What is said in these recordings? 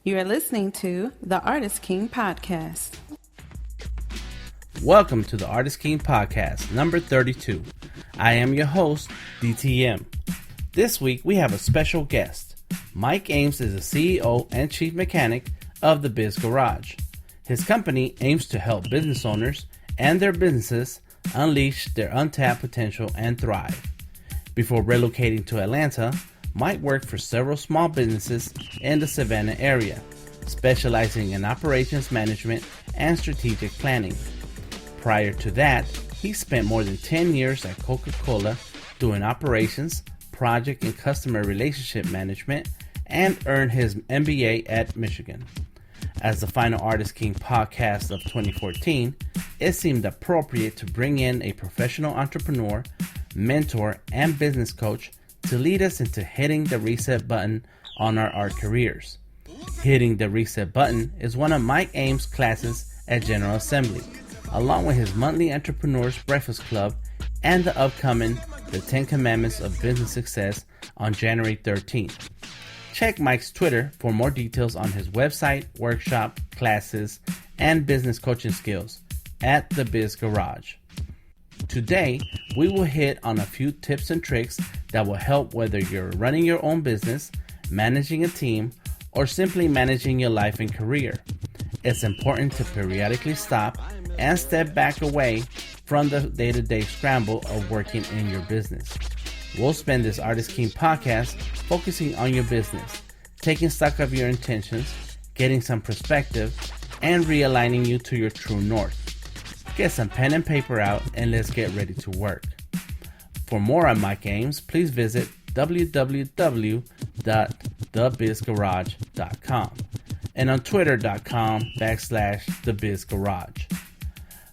You are listening to the Artist King Podcast. Welcome to the Artist King Podcast, number 32. I am your host, DTM. This week we have a special guest. Mike Ames is the CEO and chief mechanic of the Biz Garage. His company aims to help business owners and their businesses unleash their untapped potential and thrive. Before relocating to Atlanta, Mike worked for several small businesses in the Savannah area, specializing in operations management and strategic planning. Prior to that, he spent more than 10 years at Coca-Cola doing operations, project and customer relationship management, and earned his MBA at Michigan. As the final Artist King podcast of 2014, it seemed appropriate to bring in a professional entrepreneur, mentor, and business coach to lead us into hitting the reset button on our art careers. Hitting the reset button is one of Mike Ames' classes at General Assembly, along with his monthly Entrepreneurs Breakfast Club and the upcoming The 10 Commandments of Business Success on January 13th. Check Mike's Twitter for more details on his website, workshop, classes, and business coaching skills at the Biz Garage. Today, we will hit on a few tips and tricks that will help whether you're running your own business, managing a team, or simply managing your life and career. It's important to periodically stop and step back away from the day-to-day scramble of working in your business. We'll spend this Artist King podcast focusing on your business, taking stock of your intentions, getting some perspective, and realigning you to your true north. Get some pen and paper out and let's get ready to work. For more on Mike Ames, please visit www.thebizgarage.com and on twitter.com/thebizgarage.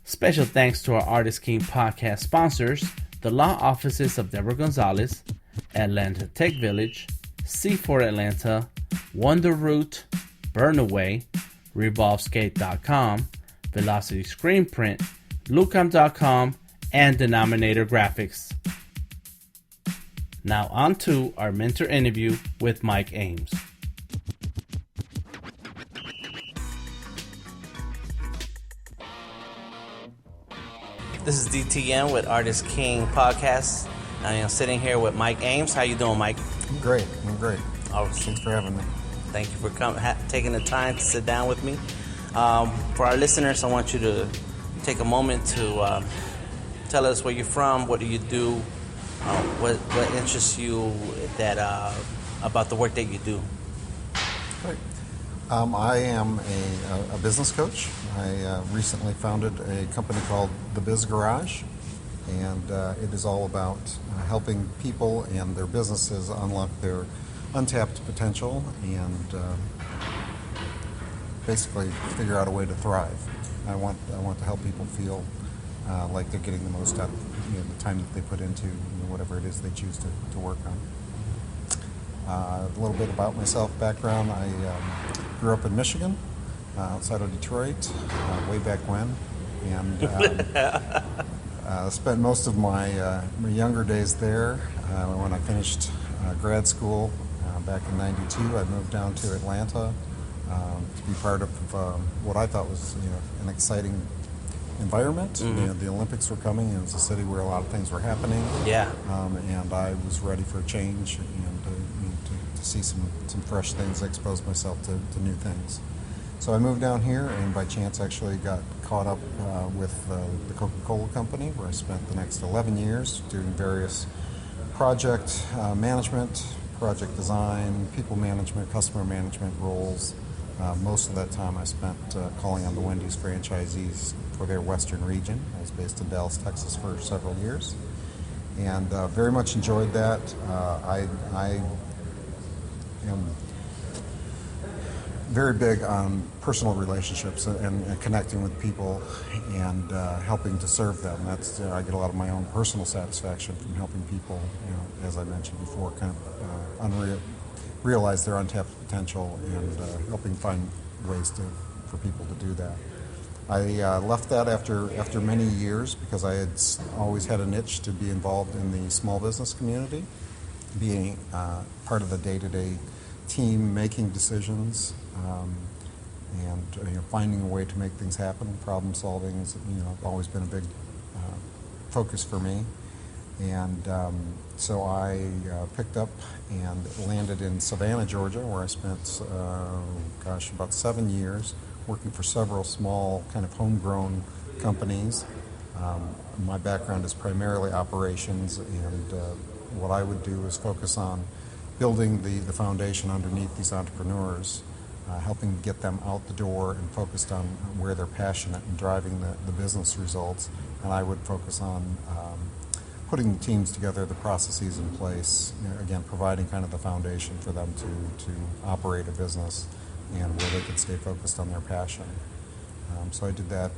Special thanks to our Artist King podcast sponsors, the law offices of Deborah Gonzalez, Atlanta Tech Village, C4 Atlanta, Wonder Root, Burnaway, RevolveSkate.com, Velocity Screen Print, Lucam.com, and Denominator Graphics. Now on to our mentor interview with Mike Ames. This is DTM with Artist King Podcast. I am sitting here with Mike Ames. How you doing, Mike? I'm great. Oh, Thanks for having me. thank you for taking the time to sit down with me. For our listeners, I want you to take a moment to tell us where you're from, what do you do, what interests you about the work that you do. Great. I am a business coach. I recently founded a company called the Biz Garage, and it is all about helping people and their businesses unlock their untapped potential and basically figure out a way to thrive. I want to help people feel like they're getting the most out of the time that they put into whatever it is they choose to work on. A little bit about myself, background. I grew up in Michigan, outside of Detroit, way back when, and spent most of my younger days there. When I finished grad school back in '92, I moved down to Atlanta to be part of what I thought was an exciting environment. Mm-hmm. The Olympics were coming, and it was a city where a lot of things were happening. Yeah. And I was ready for a change and to see some fresh things, expose myself to new things. So I moved down here, and by chance actually got caught up with the Coca-Cola company, where I spent the next 11 years doing various project management, project design, people management, customer management roles. Most of that time I spent calling on the Wendy's franchisees for their western region. I was based in Dallas, Texas for several years, and very much enjoyed that. I am very big on personal relationships and connecting with people and helping to serve them. That's I get a lot of my own personal satisfaction from helping people, as I mentioned before, kind of realize their untapped potential and helping find ways for people to do that. I left that after many years because I had always had an itch to be involved in the small business community, being part of the day-to-day team making decisions, and finding a way to make things happen. Problem solving is always been a big focus for me. And so I picked up and landed in Savannah, Georgia, where I spent, about 7 years working for several small kind of homegrown companies. My background is primarily operations, and what I would do is focus on building the foundation underneath these entrepreneurs, helping get them out the door and focused on where they're passionate and driving the business results. And I would focus on putting the teams together, the processes in place, again, providing kind of the foundation for them to operate a business and where they could stay focused on their passion. So I did that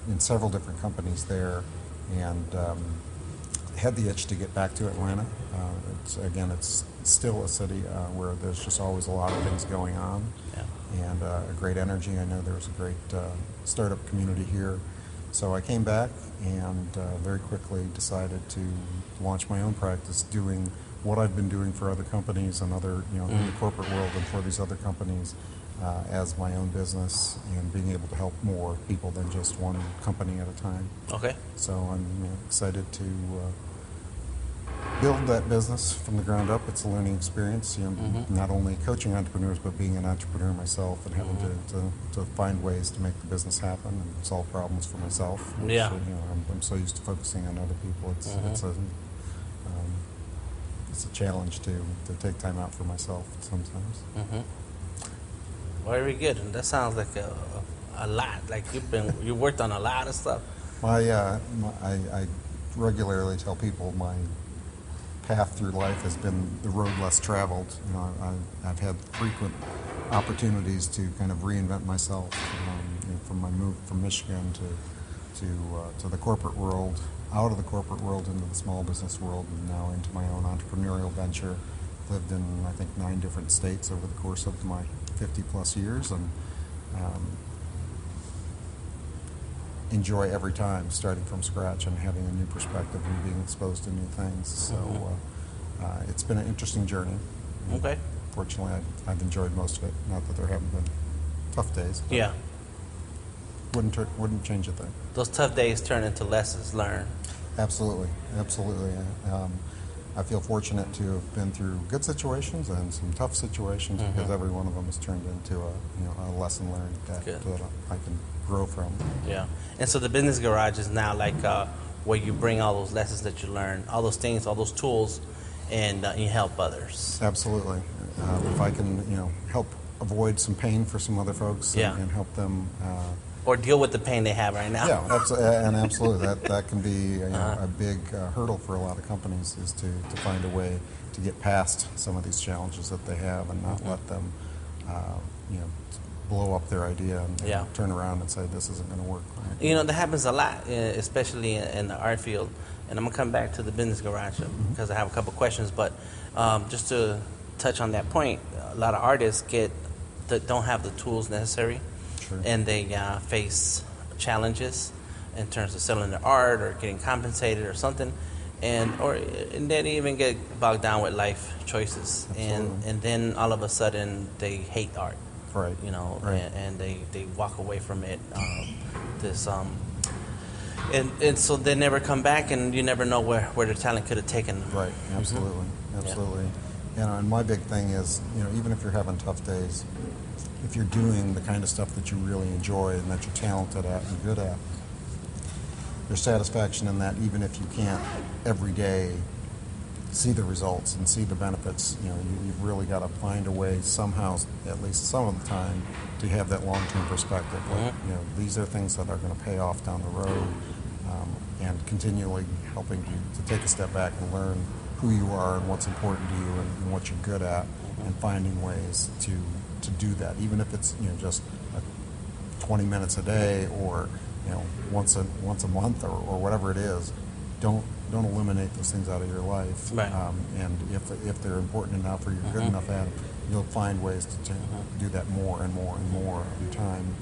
in several different companies there, and had the itch to get back to Atlanta. It's still a city where there's just always a lot of things going on, and a great energy. I know there's a great startup community here. So I came back and very quickly decided to launch my own practice, doing what I've been doing for other companies and other, in the corporate world and for these other companies as my own business, and being able to help more people than just one company at a time. Okay. So I'm excited to build that business from the ground up. It's a learning experience, not only coaching entrepreneurs, but being an entrepreneur myself and having to find ways to make the business happen and solve problems for myself. Yeah. So, I'm so used to focusing on other people. It's a challenge to take time out for myself sometimes. Very good. And that sounds like a lot. Like you worked on a lot of stuff. I regularly tell people my path through life has been the road less traveled. I've had frequent opportunities to kind of reinvent myself, from my move from Michigan to the corporate world, out of the corporate world into the small business world, and now into my own entrepreneurial venture. Lived in, I think, 9 different states over the course of my 50 plus years, and enjoy every time starting from scratch and having a new perspective and being exposed to new things. So it's been an interesting journey. Okay. Fortunately, I've enjoyed most of it. Not that there haven't been tough days. Yeah. Wouldn't change a thing. Those tough days turn into lessons learned. Absolutely. I feel fortunate to have been through good situations and some tough situations, because every one of them has turned into a lesson learned that I can grow from. Yeah. And so the Business Garage is now like where you bring all those lessons that you learn, all those things, all those tools, and you help others. Absolutely. If I can, help avoid some pain for some other folks and help them. Or deal with the pain they have right now. Yeah, and absolutely. That can be a big hurdle for a lot of companies, is to find a way to get past some of these challenges that they have and not let them, blow up their idea and turn around and say, this isn't going to work. That happens a lot, especially in the art field. And I'm going to come back to the Business Garage because I have a couple questions. But just to touch on that point, a lot of artists don't have the tools necessary. Sure. And they face challenges in terms of selling their art or getting compensated or something, and they even get bogged down with life choices. Absolutely. And then all of a sudden they hate art, right? Right. And they walk away from it. And so they never come back, and you never know where their talent could have taken them. Right. Absolutely. And my big thing is, even if you're having tough days, if you're doing the kind of stuff that you really enjoy and that you're talented at and good at, there's satisfaction in that, even if you can't every day see the results and see the benefits. You've really got to find a way somehow, at least some of the time, to have that long-term perspective. Like, these are things that are going to pay off down the road, and continually helping you to take a step back and learn who you are and what's important to you and what you're good at, and finding ways to do that, even if it's just 20 minutes a day or once a month or whatever it is. Don't eliminate those things out of your life. Right. And if they're important enough or you're good enough at it, you'll find ways to do that more and more and more every time.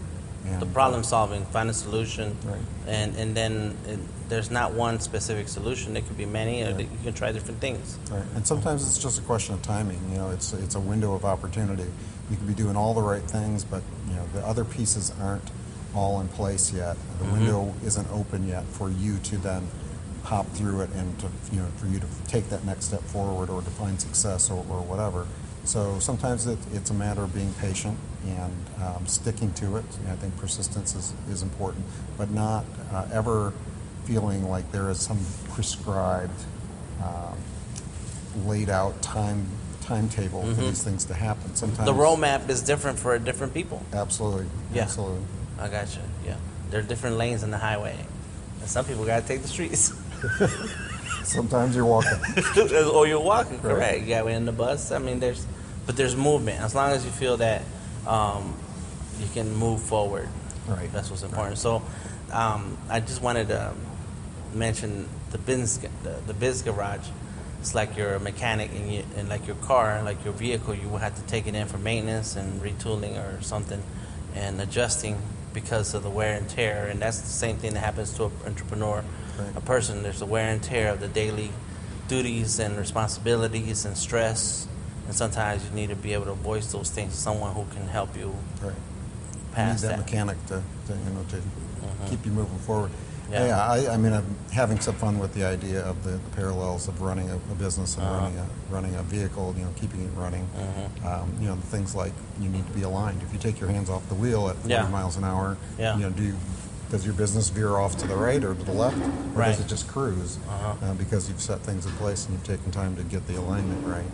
And, the problem solving, find a solution, right. and then there's not one specific solution. There could be many, or you can try different things. Right. And sometimes it's just a question of timing. You know, it's a window of opportunity. You could be doing all the right things, but you know the other pieces aren't all in place yet. The window isn't open yet for you to then hop through it and to, you know, for you to take that next step forward or to find success or whatever. So sometimes it's a matter of being patient and sticking to it. I think persistence is important, but not ever feeling like there is some prescribed, laid out timetable for these things to happen. Sometimes The roadmap is different for different people. Absolutely. Yeah. Absolutely. I got you. Yeah, there are different lanes in the highway, and some people got to take the streets. Sometimes you're walking. Or you're walking, Right. correct. You got in the bus. I mean, there's movement. As long as you feel that you can move forward. Right. That's what's important. So I just wanted to mention the Biz Garage. It's like you're a mechanic and like your car, like your vehicle, you will have to take it in for maintenance and retooling or something and adjusting because of the wear and tear. And that's the same thing that happens to an entrepreneur, Right. a person. There's the wear and tear of the daily duties and responsibilities and stress. And sometimes you need to be able to voice those things to someone who can help you Right. past You need that that. mechanic to keep you moving forward. Yeah. Yeah, I mean, I'm having some fun with the idea of the parallels of running a business and running a vehicle. You know, keeping it running. You know, things like you need to be aligned. If you take your hands off the wheel at 40 miles an hour, Yeah. you know, does your business veer off to the right or to the left, or Right. does it just cruise because you've set things in place and you've taken time to get the alignment right?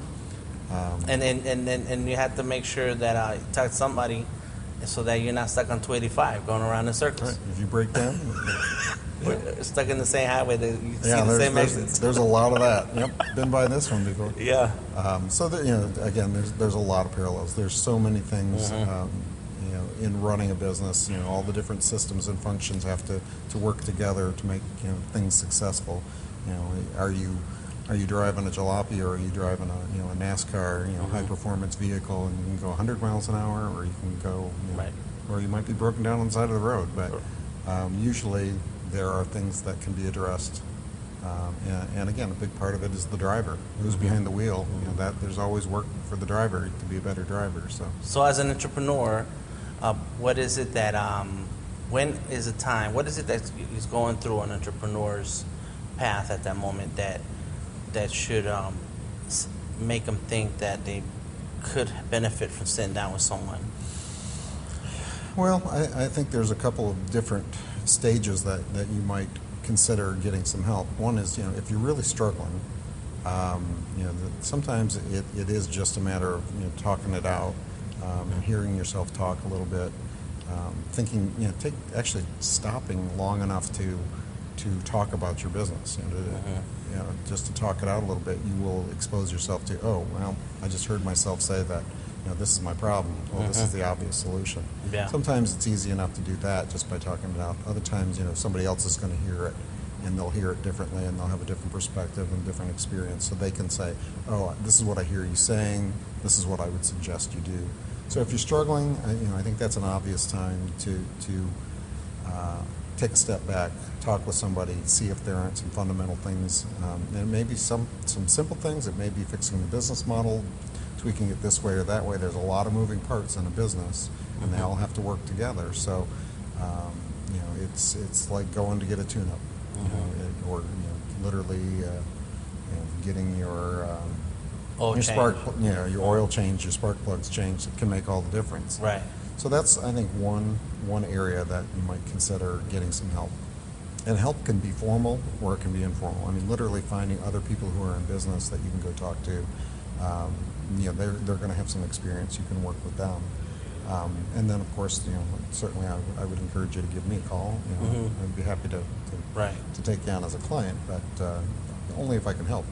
And you have to make sure that you talk to somebody so that you're not stuck on 285 going around in circles. Right. If you break down. Stuck in the same highway that you see the same exits. there's a lot of that. Yep, been by this one before. Yeah. So that, you know, again, there's a lot of parallels. There's so many things, you know, in running a business. You know, all the different systems and functions have to work together to make, you know, things successful. You know, are you driving a jalopy or are you driving a NASCAR, high performance vehicle, and you can go 100 miles an hour, or you can go, Right. or you might be broken down on the side of the road. But usually there are things that can be addressed. And again, a big part of it is the driver, who's behind the wheel. You know, that there's always work for the driver to be a better driver. So as an entrepreneur, what is it that when is the time? What is it that is going through an entrepreneur's path at that moment that should make them think that they could benefit from sitting down with someone? Well, I think there's a couple of different stages that you might consider getting some help. One is, you know, if you're really struggling, you know, sometimes it is just a matter of, you know, talking it out, and hearing yourself talk a little bit, thinking, you know, actually stopping long enough to talk about your business. You know, just to talk it out a little bit, you will expose yourself to, oh, well, I just heard myself say that, you know, this is my problem. Well, this is the obvious solution. Yeah. Sometimes it's easy enough to do that just by talking it out. Other times, you know, somebody else is going to hear it, and they'll hear it differently, and they'll have a different perspective and different experience. So they can say, oh, this is what I hear you saying. This is what I would suggest you do. So if you're struggling, you know, I think that's an obvious time to take a step back, talk with somebody, see if there aren't some fundamental things. And maybe some simple things. It may be fixing the business model, tweaking it this way or that way. There's a lot of moving parts in a business, and they all have to work together. So, you know, it's like going to get a tune-up, you know, or, you know, literally, you know, getting your spark, you know, your oil change, your spark plugs changed. It can make all the difference. Right. So that's, I think, one area that you might consider getting some help. And help can be formal or it can be informal. I mean, literally finding other people who are in business that you can go talk to. You know, they're going to have some experience. You can work with them. And then, of course, you know, certainly I would encourage you to give me a call. You know, I'd be happy to take you on as a client, but only if I can help.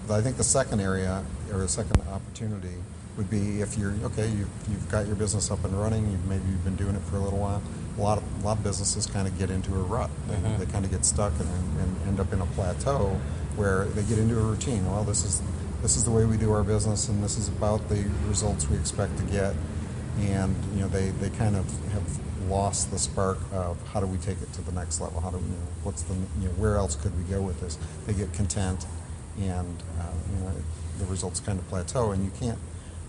But I think the second area or the second opportunity would be if you're okay. You've got your business up and running. Maybe you've been doing it for a little while. A lot of businesses kind of get into a rut. They kind of get stuck and end up in a plateau where they get into a routine. Well, this is the way we do our business, and this is about the results we expect to get. and they kind of have lost the spark of how do we take it to the next level? How do we, what's the where else could we go with this? They get content, and the results kind of plateau, and you can't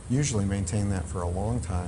usually maintain that for a long time.